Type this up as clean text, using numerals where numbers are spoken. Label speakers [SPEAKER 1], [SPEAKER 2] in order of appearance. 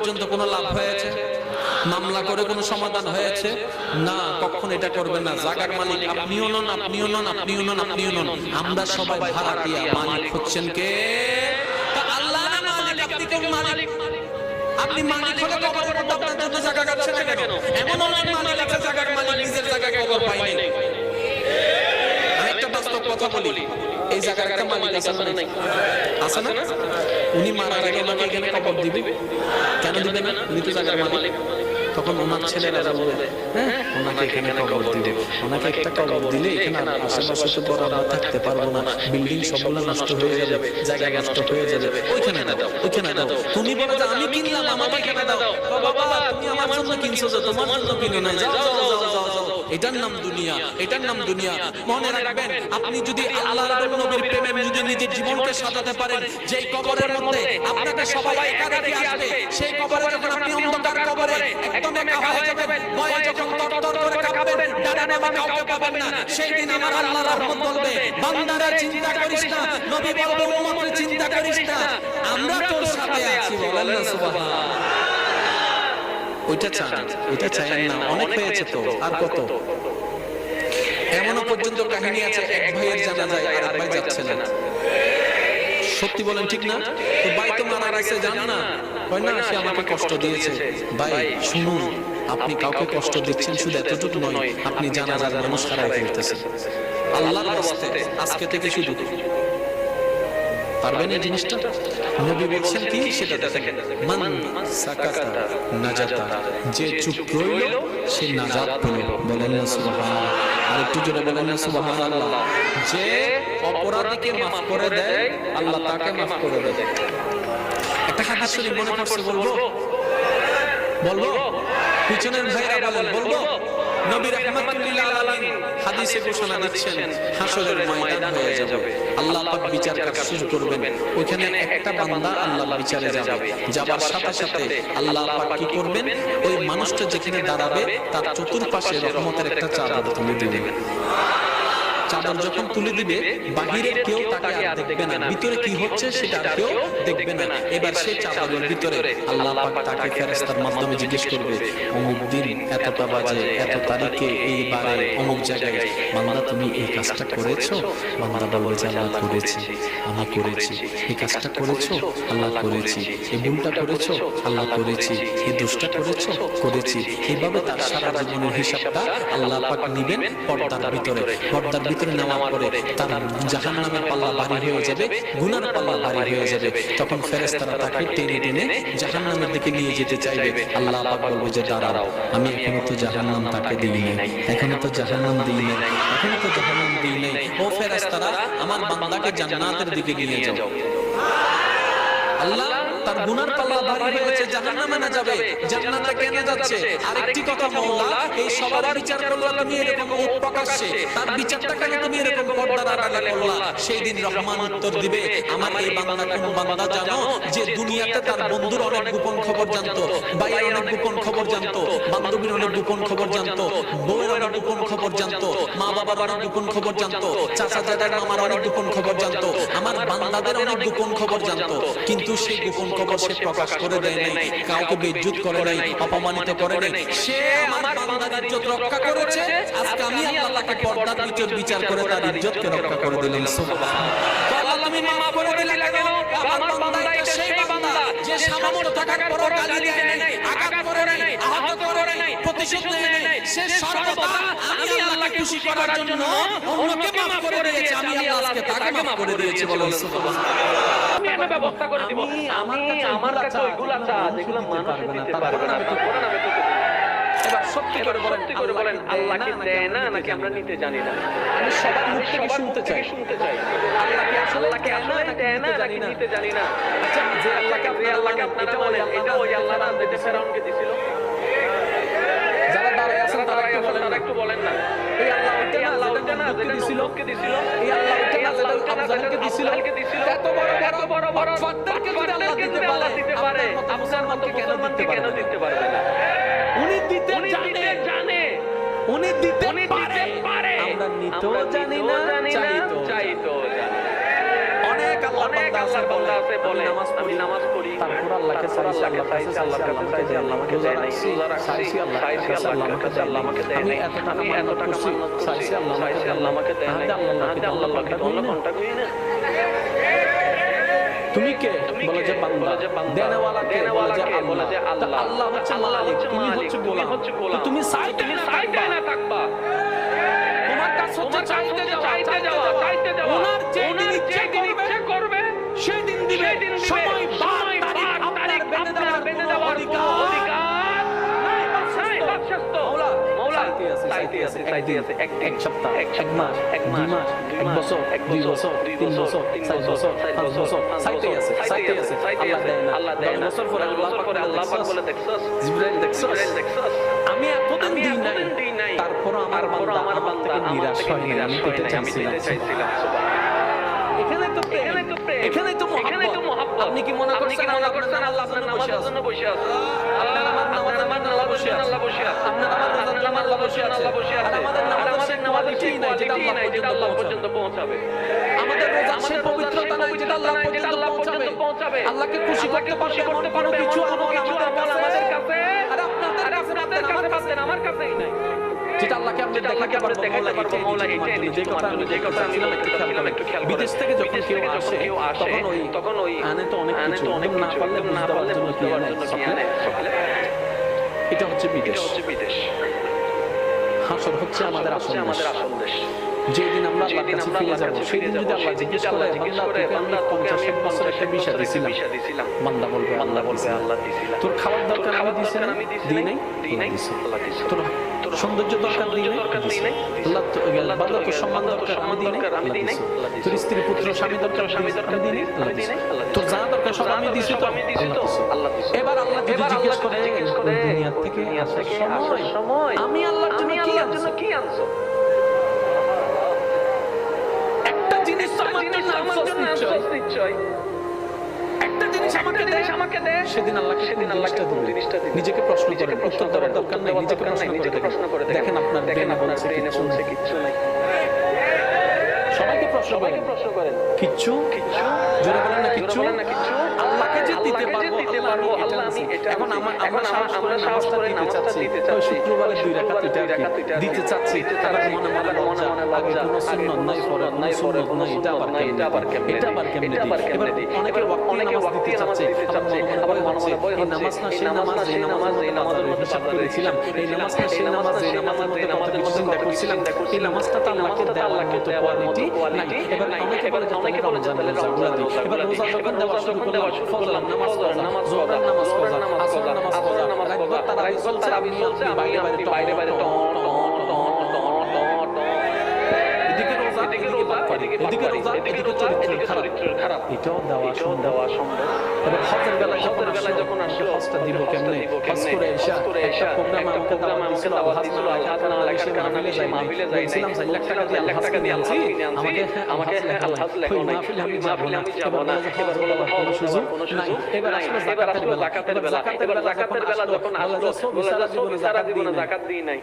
[SPEAKER 1] পর্যন্ত কোনো লাভ হয়েছে? মামলা করে কোনো সমাধান হয়েছে? না, কখন এটা করবেন না। জায়গার মালিক আপনিও নন, আপনিও নন, আপনিও নন, আপনিও নন, আমরা সবাই ভাড়াটিয়া। মালিক হচ্ছেন কে? আল্লাহ না মালিক? আপনি কোন মালিক? আপনি মালিক হলে কবরের মধ্যে আপনার জন্য জায়গা কাটছে না কেন? এমন অনেক মালিক আছে জায়গার মালিক নিজের জায়গায় কবর পায়নি। আরেকটা বাস্তব কথা বলি, এই জায়গার একটা মালিক আছে না? নাই আছে না? উনি মারা গেলে ওনাকে এখানে কবর দিবে। কেন দিবে না? উনি তো জায়গার মালিক। তখন ওনার ছেলেরা বলবে, হ্যাঁ ওনাকে এখানে কবর দিবে। ওনাকে একটা কবর দিলে এখানে আশেপাশে তো বড় আমরা থাকতে পারবো না, বিল্ডিং সবগুলো নষ্ট হয়ে যাবে, জায়গা নষ্ট হয়ে যাবে, ওইখানে দাও, ওইখানে দাও। তুমি বলো যে আমি কিনলাম, আমাকে এখানে দাও। বাবা তুমি আমার জন্য কিনছো, তোমার জন্য কিনো না, যাও যাও যাও যাও যাও। এটার নাম দুনিয়া, এটার নাম দুনিয়া। মনে রাখবেন, আপনি যদি আল্লাহর নবীর প্রেমে যদি নিজের জীবনকে সাজাতে পারেন, যেই কবরের মধ্যে আপনাকে সবাই একা রেখে আসবে, সেই কবরে যখন আপনি অন্ধকার কবরে একদম একা হয়ে যাবেন, ভয়ে যখন তরতর করে কাঁপবেন, ডানে বামে কাউকে পাবেন না, সেই দিন আমার আল্লাহর রহমত বলবে, বান্দারা চিন্তা করিস না, নবী বলবে উম্মতের চিন্তা করিস না, আমরা তোর সাথে আছি। বলেন না সুবহানাল্লাহ। ওইটা চান, ওইটা চাইেন না, অনেক হয়েছে তো, আর কত? এমনও পর্যন্ত কাহিনী আছে, এক ভাইয়ের জানাজায় আরেক ভাই যাচ্ছে না। সত্যি বলেন, ঠিক না? তো ভাই তো মারা গেছে, জান না, হয় না সে আমাকে কষ্ট দিয়েছে। ভাই শুনুন, আপনি কাউকে কষ্ট দিচ্ছেন শুধু এতটুকু নয়, আপনি জানাজার মানুষ হারাই ফেলতেছেন। আল্লাহর রাস্তায় আজকে থেকে শুধু পারবেন এই জিনিসটা? নবী বলছেন কি সেটা দেখেন, মান সাকাতা নাজাতা, যে চুপ রইল সে নাজাত পেল। বলেন না সুবহানাল্লাহ। আর একটু জোরে বলেন না সুবহানাল্লাহ। যে অপরাধীকে maaf করে দেয়, আল্লাহ তাকে maaf করে দেয়। একটা হাদিস শরীফ মনে পড়ছে, বলবো? বলবো? পিছনের ভাইরা বলেন, বলবো? নবী রাহমাতুল্লিল আলামিন হাদিসে ঘোষণা দিচ্ছেন, হাসরের ময়দান হয়ে যাবে, আল্লাহ পাক বিচার কাজ শুরু করবেন। ওখানে একটা বান্দা আল্লাহর বিচারে যাবে, যাবার সাথে সাথে আল্লাহ পাক কি করবেন? ওই মানুষটা যেখানে দাঁড়াবে তার চতুর্পাশে রহমতের একটা চাদর তুলে দিবেন। চাদর যখন তুলে দিবে, বাহিরের কেউ তাকে আর দেখবে না, ভিতরে কি হচ্ছে সেটা কেউ দেখবে না। এবার সেই চাদরের ভিতরে আল্লাহ পাক তাকে ফেরেশতার মাধ্যমে জিজ্ঞেস করবে, অমুক দিন এতটা বাজে এত তারিখে এই বারে অমুক জায়গায় বান্দা তুমি এই কাজটা করেছো? বান্দা বলবে যে আল্লাহ করেছি, আমি করেছি। এই কাজটা করেছো? আল্লাহ করেছি। এই ভুলটা করেছো? আল্লাহ করেছি। এই দোষটা করেছো? করেছি। এইভাবে তার সারা জীবনের হিসাবটা আল্লাহ পাক নিবেন পর্দার ভিতরে। পর্দার ভিতরে নেওয়ার পরে তার জাহান্নামের পাল্লা ভারী হয়ে যাবে, গুনার পাল্লা ভারী হয়ে যাবে। তখন ফেরেশতারা তাকে টেনে টেনে জাহান্নামের দিকে নিয়ে যেতে চাইবে। আল্লাহ পাক বলবে যে দাঁড়াও, আমি এখনো তো জাহান্নাম তাকে দিই নাই, এখনো তো জাহান্নাম দিই নাই, এখনো তো জাহান্নাম দিই নাই। ও ফেরেশতারা, আমার বান্দাকে জান্নাতের দিকে নিয়ে যাও। আল্লাহ তার গুনার পাল্লা ভারী হয়েছে, জাহান্নামে না যাবে, জান্নাতে কেন যাচ্ছে? আরেকটি কথা, মাওলা এই সবার বিচার করলা তুমি এরকম প্রকাশ্যে, তার বিচারটা কেন তুমি এরকম পর্দার আড়ালে করলা? সেই দিন রহমান উত্তর দিবে, আমার এই বান্দা কোন বান্দা জানো যে দুনিয়াতে তার বন্ধুর অনেক গোপন খবর জানতো, ভাইয়ের অনেক গোপন খবর জানতো, বান্ধবীর অনেক গোপন খবর জানতো, বউয়ের অনেক গোপন খবর জানতো, মা বাবার অনেক গোপন খবর জানতো, চাচা চাচার মামার অনেক গোপন খবর জানতো, আমার বান্দাদের অনেক গোপন খবর জানতো, কিন্তু সেই গোপন খবর সে প্রকাশ করে দেয় নাই, কাউকে বেইজ্জত করে নাই, অপমানিত করে নাই। সে আমার বান্দার ইজ্জত রক্ষা করেছে। আজকে আমি আল্লাহ তাকে পর্দার ভিতর বিচার করে তার ইজ্জতকে রক্ষা করে দিলাম। সুবহানাল্লাহ। আল্লাহ তুমি maaf করে দিলে কেন? আমার বান্দা এটা সেই বান্দা যে সামর্থ্য থাকার পরও গালি দেয় নাই, আঘাত করে নাই, আহত করে নাই, প্রতিশোধ নেয় নাই। সে সর্বদা আমি আল্লাহকে খুশি করার জন্য অন্যকে maaf করে দিয়েছে, আমি আল্লাহকে তাকে maaf করে দিয়েছি। বলেন সুবহানাল্লাহ।
[SPEAKER 2] আমি একটা ব্যবস্থা করে দিব। আমার কাছে ওইগুলো আছে যেগুলো মানুষ দিতে পারবে না, কোরআন আমি তোকে দিই। এবার সত্যি করে বলেন, আল্লাহ কি দেয় না নাকি আমরা নিতে জানি না?
[SPEAKER 1] আমি সবার মুখ থেকে শুনতে চাই,
[SPEAKER 2] আল্লাহকে আসলে দেয় না নাকি নিতে জানি না?
[SPEAKER 1] আচ্ছা যে আল্লাহকে
[SPEAKER 2] আপনারা বলেন, এটা ওই আল্লাহ না যেটা ফেরাউনকে দিছিল?
[SPEAKER 1] যারা দাঁড়ায় আছেন তারা
[SPEAKER 2] একটু বলেন না।
[SPEAKER 1] এই আল্লাহ ওইটা না যেটা নমরুদকে দিছিল, এই আল্লাহ ওইটা না যেটা আবু জাহেলকে দিছিল। এত বড় ফাদ্দারকে যদি আল্লাহ দিতে পারে, আপনার মতো মুসলমানকে কেন দিতে পারবে না? উনি দিতে জানে, উনি দিতে পারে, আমরা নিতেও জানি না, চাইতো জানি। অনেক
[SPEAKER 2] অনেক আল্লাহর বান্দা আছে বলে আমি নামাজ পড়ি
[SPEAKER 1] তারপর আল্লাহকে চাইছি, আল্লাহর কাছে চাইছি, আল্লাহ আমাকে দেয় নাই, রোজা রাখছি, চাইছি আল্লাহর কাছে আল্লাহ আমাকে দেয় নাই, আমি এত টাকা মান্নাত করছি, চাইছি আল্লাহ আমাকে দেয় নাই, আল্লাহকে তো অন্য কন্টাক্ট হই না। তুমি কে? বলে যে বান্দা। দেনেওয়ালা কে? বলে যে আল্লাহ। আল্লাহ হচ্ছে মালিক, তুমি হচ্ছে গোলাম। তুমি চাইতে না থাকবা। তোমার কাছে হচ্ছে চাইতে যাওয়া। ওনার যে দিন ইচ্ছে করবে সেই দিন দিবে। সময় বার তারিখ আপনার বেঁধে দেওয়ার অধিকার নাই। বাদশাহ মওলা চাইতে আছে এক সপ্তাহ, এক মাস, 2 মাস, 1 বছর, 2 বছর, 3 বছর, 4 বছর, 5 বছর চাইতে আছে। আল্লাহ দেয় না। 10 বছর পরে আল্লাহ পাক বলে দেখছস জিবরাইল, দেখছস আমি এতদিন দিই নাই, তারপর আমার বান্দা আমার থেকে নিরাশ হয় না। আমি পেতে চাইছিলাম। এখানে তো মহব্বত। আপনি কি মনে করছেন আল্লাহ আপনার নামাজের জন্য বসে আছে? আপনার আমার নামাজ বসে আছে। আপনার আমার আল্লাহ বসে আছে। আর আমাদের নামাজের ঠিক নাই যেটা আল্লাহ পর্যন্ত পৌঁছাবে। আমাদের রোজা সেই পবিত্রতা নাই যেটা আল্লাহ পর্যন্ত পৌঁছাবে। আল্লাহকে খুশি করতে পারবে কোনো কিছু আমাদের কাছে আর আপনাদের কাছে পাচ্ছেন, আমার কাছেই নাই। যেটা আল্লাহকে আমরা দেখাতে পারবো মওলা এটাই যে কথা আমি একটু খেয়াল বিদেশ থেকে যখন কেউ আসে তখন ওই আনে তো অনেক কিছু না পারলে বুঝতে পারার জন্য কি আনে। এটা হচ্ছে বিদেশ। হাসর হচ্ছে আমাদের আসল দেশ। যেদিন আমরা আল্লাহর কাছে ফিরে যাব সেদিন যদি আল্লাহ জিজ্ঞেস করে বান্দা তোকে আমি 50 একটা ভিসা দিয়েছিলাম, বান্দা বলবে আল্লাহ দিয়েছিলাম। তোর খাওয়ার দরকার আমি দিই নাই, আল্লাহ দিয়েছে। তোর সৌন্দর্য দরকার দিই নাই, আল্লাহ। বান্দা তোর সম্মান দরকার আমি দিই নাই, তোর স্ত্রী পুত্র স্বামী দরকার আমি দিই নাই, আল্লাহ দিয়েছে। তোর যা দরকার সব আমি দিয়েছি তো আল্লাহ দিয়েছে। এবার আল্লাহ যদি জিজ্ঞেস করে দুনিয়া থেকে আসার সময় আমি আল্লাহর জন্য কি আনছো? সেদিন আল্লাহকে জিনিসটা দিন। নিজেকে প্রশ্ন করেন, উত্তর দেওয়ার দরকার নাই, নিজেকে প্রশ্ন করে দেখেন আপনার ব্রেনে বলছে কিচ্ছু নাই। সবাইকে প্রশ্ন করেন কিচ্ছু জোরে বলেন না কিচ্ছু। আল্লাহকে যে দিতে পারবো আল্লাহ আমি এটা এখন আমরা সাহস করে নামাজটা দিতে চাচ্ছি। শুক্রবারে 2 রাকাত দিতে চাচ্ছি। তার মনে আগে কোনো সুন্নাত নাই, ফরজ নাই, এটা আবার কেমনে এবার অনেকে ওয়াক্তি নামাজ দিতে চাচ্ছে। আবার মনে হয় এই নামাজ না সেই নামাজ এই নামাজের মধ্যে হিসাব করেছিলাম, এই নামাজ না সেই নামাজ এই নামাজের মধ্যে চিন্তা করছিলাম, এই নামাজটা তো আল্লাহকে দেওয়ার মতো কোয়ালিটি নাই। এবার অনেকে বলে রমজানের রোজাগুলো দিই। এবার রোজা যখন দেওয়া শুরু করলাম, ফজর নামাজ জোহরের নামাজ আসরের নামাজ তারা চলছে, আমি বাইরে এদিকে রোজা এদিকে চরিত্র খারাপ। এটাও দেওয়া সম্ভব। এবার হজের বেলায় যখন আসলো হজটা দিব কেমনে? হজ করে এসে একটা প্রোগ্রাম আমাকে দাওয়াত দিছিল, হাজনা লেখার কারণে আমি সেই মাহফিলে যাই নাই। 4 লাখ টাকা দিয়ে আনছি, আমাকে আলহাজ লেখাও নাই। ওই মাহফিলে আমি যাব না। এবার বলল কোনো সুযোগ নাই। এবার আসলে যাকাতের বেলা। এবার যাকাতের বেলা যখন আসলো বলে সারা জীবনে যাকাত দিই নাই।